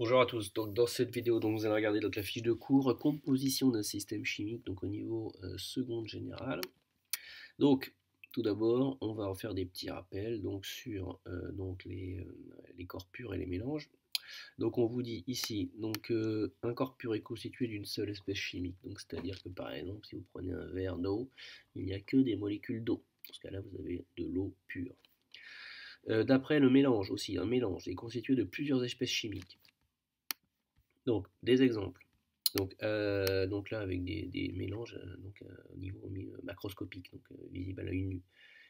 Bonjour à tous, donc dans cette vidéo donc, vous allez regarder donc, la fiche de cours composition d'un système chimique donc au niveau seconde générale. Donc tout d'abord on va en faire des petits rappels donc, sur donc, les corps purs et les mélanges. Donc on vous dit ici donc un corps pur est constitué d'une seule espèce chimique, donc c'est-à-dire que par exemple si vous prenez un verre d'eau, il n'y a que des molécules d'eau. Dans ce cas-là vous avez de l'eau pure. D'après le mélange aussi, un mélange est constitué de plusieurs espèces chimiques. Donc, des exemples. Donc là, avec des mélanges au niveau macroscopique, donc visible à l'œil nu.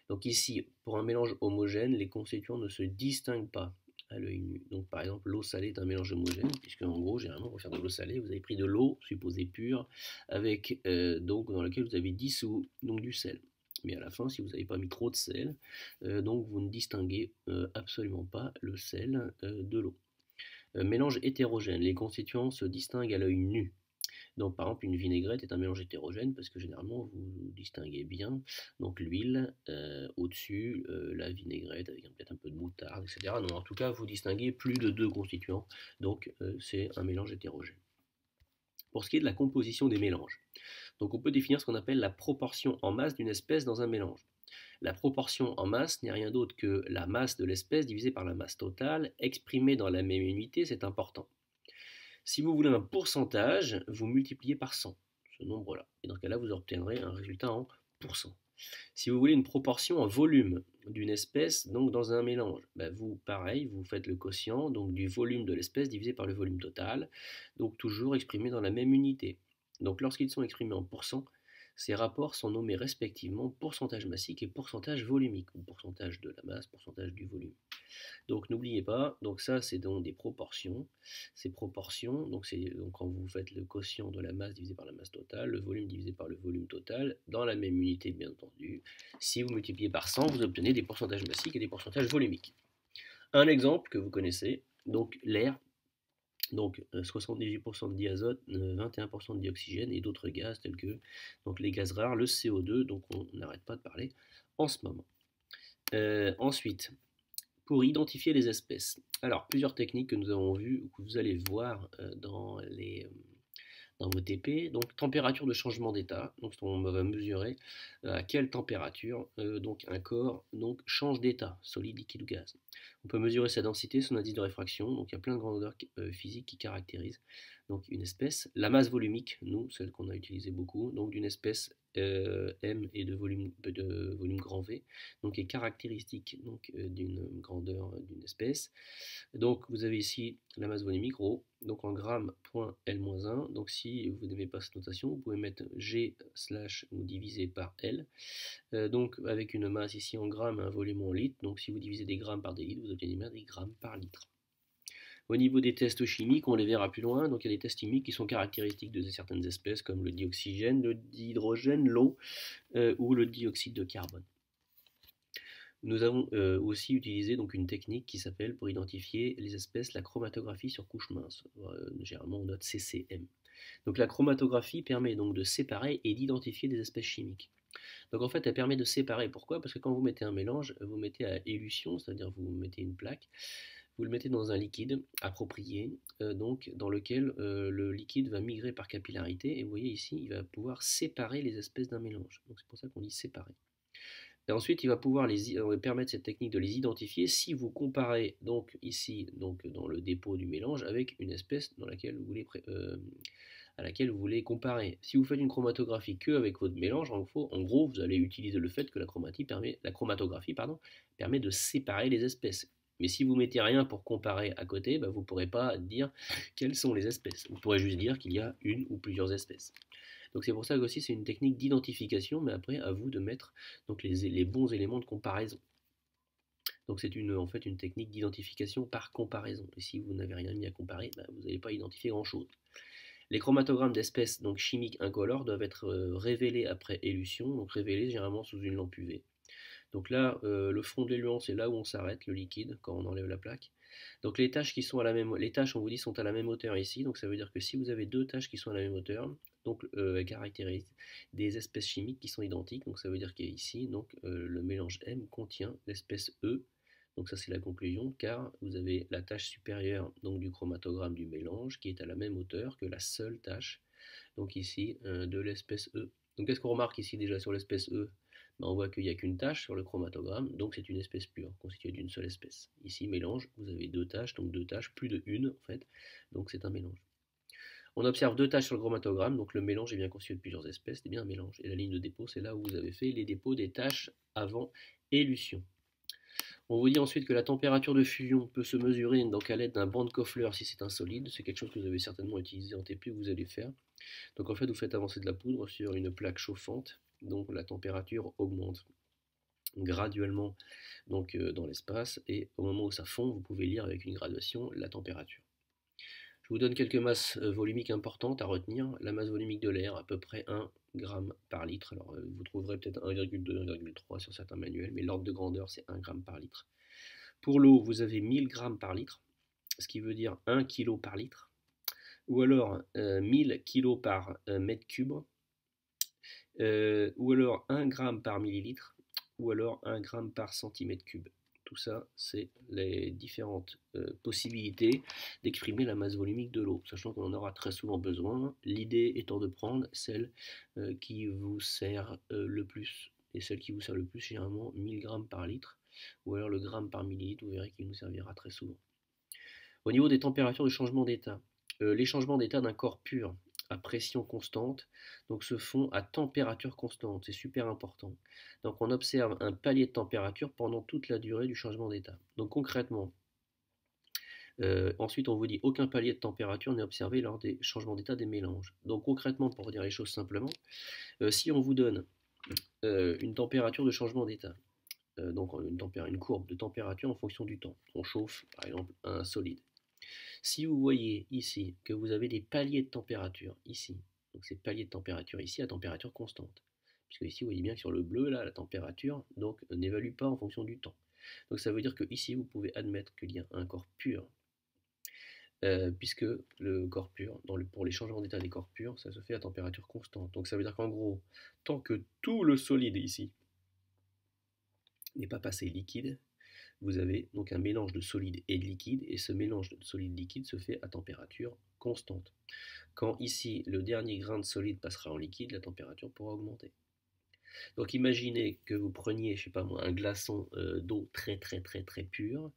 Donc ici, pour un mélange homogène, les constituants ne se distinguent pas à l'œil nu. Donc par exemple, l'eau salée est un mélange homogène, puisque en gros, généralement, pour faire de l'eau salée, vous avez pris de l'eau supposée pure, avec donc dans laquelle vous avez dissous donc du sel. Mais à la fin, si vous n'avez pas mis trop de sel, donc vous ne distinguez absolument pas le sel de l'eau. Mélange hétérogène, les constituants se distinguent à l'œil nu. Donc par exemple une vinaigrette est un mélange hétérogène parce que généralement vous distinguez bien donc l'huile au-dessus, la vinaigrette avec peut-être un peu de moutarde, etc. Non, en tout cas vous distinguez plus de deux constituants, donc c'est un mélange hétérogène. Pour ce qui est de la composition des mélanges, donc on peut définir ce qu'on appelle la proportion en masse d'une espèce dans un mélange. La proportion en masse n'est rien d'autre que la masse de l'espèce divisée par la masse totale, exprimée dans la même unité, c'est important. Si vous voulez un pourcentage, vous multipliez par 100, ce nombre-là. Et dans ce cas-là, vous obtiendrez un résultat en pourcent. Si vous voulez une proportion en volume d'une espèce, donc dans un mélange, vous, pareil, vous faites le quotient donc du volume de l'espèce divisé par le volume total, donc toujours exprimé dans la même unité. Donc lorsqu'ils sont exprimés en pourcent, ces rapports sont nommés respectivement pourcentage massique et pourcentage volumique, ou pourcentage de la masse, pourcentage du volume. Donc n'oubliez pas, donc ça c'est donc des proportions. Ces proportions, donc c'est donc quand vous faites le quotient de la masse divisé par la masse totale, le volume divisé par le volume total, dans la même unité bien entendu. Si vous multipliez par 100, vous obtenez des pourcentages massiques et des pourcentages volumiques. Un exemple que vous connaissez, donc l'air, donc 78% de diazote, 21% de dioxygène et d'autres gaz tels que donc les gaz rares, le CO2, donc on n'arrête pas de parler en ce moment. Ensuite, pour identifier les espèces. Alors, plusieurs techniques que nous avons vues, ou que vous allez voir dans vos TP. Donc, température de changement d'état. Donc, on va mesurer à quelle température donc un corps donc, change d'état, solide, liquide ou gaz. On peut mesurer sa densité, son indice de réfraction. Donc, il y a plein de grandeurs physiques qui caractérisent donc, une espèce. La masse volumique, nous, celle qu'on a utilisée beaucoup, donc d'une espèce M et de volume grand V, donc est caractéristique d'une grandeur d'une espèce. Donc vous avez ici la masse volumique ρ, donc en grammes point L-1. Donc si vous n'aimez pas cette notation, vous pouvez mettre G slash ou diviser par L. Donc avec une masse ici en grammes, un volume en litres. Donc si vous divisez des grammes par des litres, vous obtenez bien des grammes par litre. Au niveau des tests chimiques, on les verra plus loin. Donc il y a des tests chimiques qui sont caractéristiques de certaines espèces comme le dioxygène, le dihydrogène, l'eau ou le dioxyde de carbone. Nous avons aussi utilisé donc une technique qui s'appelle, pour identifier les espèces, la chromatographie sur couche mince. Généralement on note CCM. Donc la chromatographie permet donc de séparer et d'identifier des espèces chimiques. Donc en fait elle permet de séparer. Pourquoi? Parce que quand vous mettez un mélange, vous mettez à élution, c'est-à-dire vous mettez une plaque, vous le mettez dans un liquide approprié, donc dans lequel le liquide va migrer par capillarité, et vous voyez ici, il va pouvoir séparer les espèces d'un mélange. Donc c'est pour ça qu'on dit séparer. Et ensuite, il va pouvoir permettre cette technique de les identifier si vous comparez donc ici, donc dans le dépôt du mélange, avec une espèce dans laquelle vous voulez, à laquelle vous voulez comparer. Si vous faites une chromatographie que avec votre mélange, en gros, vous allez utiliser le fait que la chromatographie permet de séparer les espèces. Mais si vous mettez rien pour comparer à côté, vous ne pourrez pas dire quelles sont les espèces. Vous pourrez juste dire qu'il y a une ou plusieurs espèces. Donc c'est pour ça que aussi c'est une technique d'identification, mais après à vous de mettre donc les bons éléments de comparaison. Donc c'est en fait une technique d'identification par comparaison. Et si vous n'avez rien mis à comparer, vous n'allez pas identifier grand-chose. Les chromatogrammes d'espèces donc chimiques incolores doivent être révélés après élution, donc révélés généralement sous une lampe UV. Donc là, le fond de l'éluant, c'est là où on s'arrête, le liquide, quand on enlève la plaque. Donc les tâches qui sont à la même, les tâches on vous dit sont à la même hauteur ici, donc ça veut dire que si vous avez deux tâches qui sont à la même hauteur, donc elles caractérisent des espèces chimiques qui sont identiques, donc ça veut dire qu'ici, donc le mélange M contient l'espèce E, Donc ça c'est la conclusion, car vous avez la tâche supérieure donc, du chromatogramme du mélange qui est à la même hauteur que la seule tâche, donc ici, de l'espèce E. Donc qu'est-ce qu'on remarque ici déjà sur l'espèce E? On voit qu'il n'y a qu'une tâche sur le chromatogramme, donc c'est une espèce pure, constituée d'une seule espèce. Ici, mélange, vous avez deux tâches, donc deux tâches, plus de une en fait, donc c'est un mélange. On observe deux tâches sur le chromatogramme, donc le mélange est bien constitué de plusieurs espèces, c'est bien un mélange. Et la ligne de dépôt, c'est là où vous avez fait les dépôts des tâches avant élution. On vous dit ensuite que la température de fusion peut se mesurer donc à l'aide d'un banc de Koffler si c'est un solide. C'est quelque chose que vous avez certainement utilisé en TP, que vous allez faire. Donc en fait, vous faites avancer de la poudre sur une plaque chauffante, donc la température augmente graduellement donc, dans l'espace, et au moment où ça fond, vous pouvez lire avec une graduation la température. Je vous donne quelques masses volumiques importantes à retenir. La masse volumique de l'air, à peu près 1 g par litre. Alors vous trouverez peut-être 1,2, 1,3 sur certains manuels, mais l'ordre de grandeur c'est 1 g par litre. Pour l'eau, vous avez 1000 g par litre, ce qui veut dire 1 kg par litre, ou alors 1000 kg par mètre cube, ou alors 1 g par millilitre, ou alors 1 g par centimètre cube. Tout ça, c'est les différentes possibilités d'exprimer la masse volumique de l'eau, sachant qu'on en aura très souvent besoin, l'idée étant de prendre celle qui vous sert le plus. Et celle qui vous sert le plus, généralement 1000 g par litre, ou alors le gramme par millilitre, vous verrez qu'il nous servira très souvent. Au niveau des températures de changement d'état, les changements d'état d'un corps pur à pression constante donc se font à température constante, c'est super important. Donc on observe un palier de température pendant toute la durée du changement d'état. Donc concrètement, ensuite on vous dit aucun palier de température n'est observé lors des changements d'état des mélanges. Donc concrètement, pour dire les choses simplement, si on vous donne une température de changement d'état, donc une courbe de température en fonction du temps, on chauffe par exemple un solide. Si vous voyez ici que vous avez des paliers de température ici, donc ces paliers de température ici à température constante, puisque ici vous voyez bien que sur le bleu là la température donc n'évalue pas en fonction du temps. Donc ça veut dire que ici vous pouvez admettre qu'il y a un corps pur, puisque le corps pur, pour les changements d'état des corps purs, ça se fait à température constante. Donc ça veut dire qu'en gros, tant que tout le solide ici n'est pas passé liquide, vous avez donc un mélange de solide et de liquide, et ce mélange de solide-liquide se fait à température constante. Quand ici le dernier grain de solide passera en liquide, la température pourra augmenter. Donc imaginez que vous preniez, je sais pas moi, un glaçon d'eau très pure.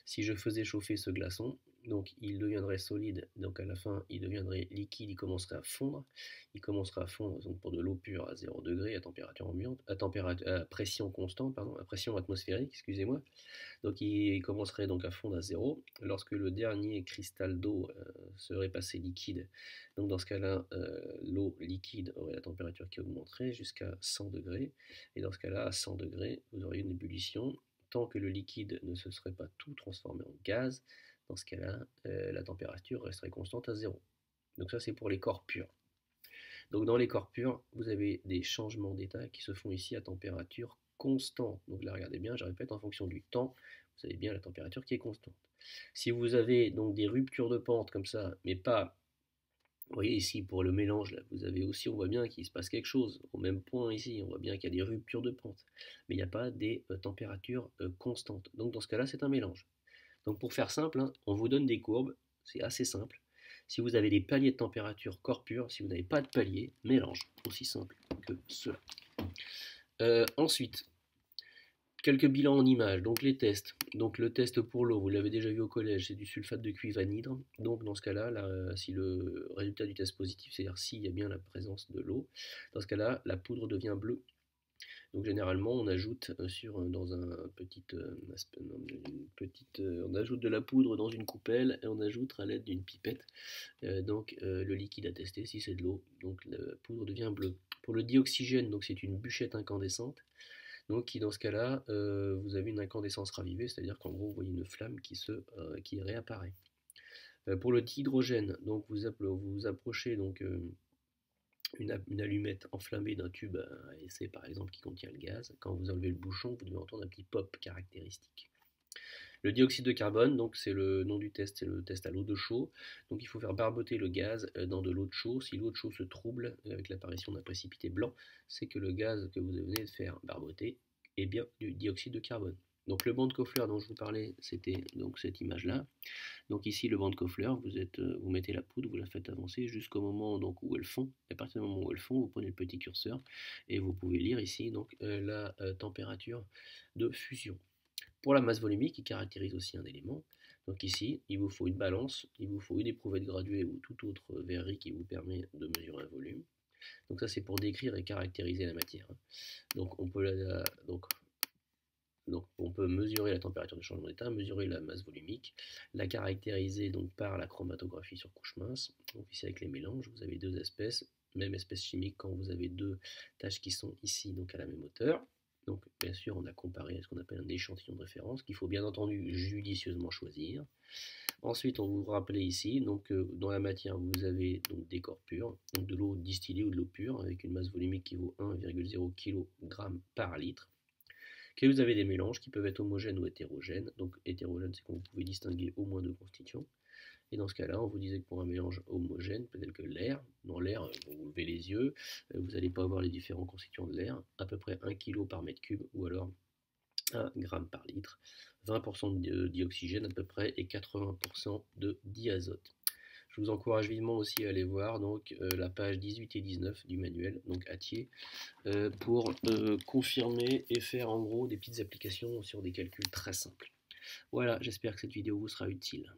Si je faisais chauffer ce glaçon, donc il deviendrait solide, donc à la fin il deviendrait liquide, il commencerait à fondre. Il commencerait à fondre donc pour de l'eau pure à 0 degré à température ambiante, à pression constante, pardon, à pression atmosphérique, excusez-moi. Donc il commencerait donc à fondre à 0 lorsque le dernier cristal d'eau serait passé liquide. Donc dans ce cas-là, l'eau liquide aurait la température qui augmenterait jusqu'à 100 degrés. Et dans ce cas-là, à 100 degrés, vous auriez une ébullition. Tant que le liquide ne se serait pas tout transformé en gaz, dans ce cas-là, la température resterait constante à 0. Donc ça c'est pour les corps purs. Donc dans les corps purs, vous avez des changements d'état qui se font ici à température constante. Donc là, regardez bien, je répète, en fonction du temps, vous avez bien la température qui est constante. Si vous avez donc des ruptures de pente comme ça, mais pas, vous voyez ici pour le mélange, là, vous avez aussi, on voit bien qu'il se passe quelque chose. Au même point ici, on voit bien qu'il y a des ruptures de pente, mais il n'y a pas des températures constantes. Donc dans ce cas-là, c'est un mélange. Donc pour faire simple, hein, on vous donne des courbes, c'est assez simple. Si vous avez des paliers de température corps pur, si vous n'avez pas de palier, mélange, aussi simple que cela. Ensuite, quelques bilans en images, donc les tests. Donc le test pour l'eau, vous l'avez déjà vu au collège, c'est du sulfate de cuivre anhydre. Donc dans ce cas-là, si le résultat du test positif, c'est-à-dire s'il y a bien la présence de l'eau, dans ce cas-là, la poudre devient bleue. Donc généralement, on ajoute dans un on ajoute de la poudre dans une coupelle et on ajoute à l'aide d'une pipette le liquide à tester si c'est de l'eau. Donc la poudre devient bleue. Pour le dioxygène, donc c'est une bûchette incandescente. Donc qui dans ce cas-là, vous avez une incandescence ravivée, c'est-à-dire qu'en gros vous voyez une flamme qui réapparaît. Pour le dihydrogène, donc vous approchez donc une allumette enflammée d'un tube à essai par exemple qui contient le gaz. Quand vous enlevez le bouchon, vous devez entendre un petit pop caractéristique. Le dioxyde de carbone, donc c'est le nom du test, c'est le test à l'eau de chaux. Donc il faut faire barboter le gaz dans de l'eau de chaux. Si l'eau de chaux se trouble avec l'apparition d'un précipité blanc, c'est que le gaz que vous venez de faire barboter est bien du dioxyde de carbone. Donc le banc de Koffler dont je vous parlais, c'était donc cette image-là. Donc ici le banc de Koffler, vous mettez la poudre, vous la faites avancer jusqu'au moment donc, où elle fond. Et à partir du moment où elle fond, vous prenez le petit curseur et vous pouvez lire ici donc, la température de fusion. Pour la masse volumique, qui caractérise aussi un élément, donc ici, il vous faut une balance, il vous faut une éprouvette graduée ou toute autre verrerie qui vous permet de mesurer un volume. Donc ça, c'est pour décrire et caractériser la matière. Donc on peut mesurer la température de changement d'état, mesurer la masse volumique, la caractériser donc par la chromatographie sur couche mince. Donc ici avec les mélanges, vous avez deux espèces, même espèce chimique quand vous avez deux tâches qui sont ici donc à la même hauteur. Donc bien sûr on a comparé à ce qu'on appelle un échantillon de référence qu'il faut bien entendu judicieusement choisir. Ensuite on vous rappelle ici, donc dans la matière vous avez donc des corps purs, donc de l'eau distillée ou de l'eau pure avec une masse volumique qui vaut 1,0 kg par litre. Que vous avez des mélanges qui peuvent être homogènes ou hétérogènes. Donc hétérogène, c'est quand vous pouvez distinguer au moins deux constituants. Et dans ce cas-là, on vous disait que pour un mélange homogène, peut-être que l'air, dans l'air, vous levez les yeux, vous n'allez pas avoir les différents constituants de l'air, à peu près 1 kg par mètre cube, ou alors 1 gramme par litre, 20% de dioxygène à peu près, et 80% de diazote. Je vous encourage vivement aussi à aller voir donc, la page 18 et 19 du manuel, donc Hatier, pour confirmer et faire en gros des petites applications sur des calculs très simples. Voilà, j'espère que cette vidéo vous sera utile.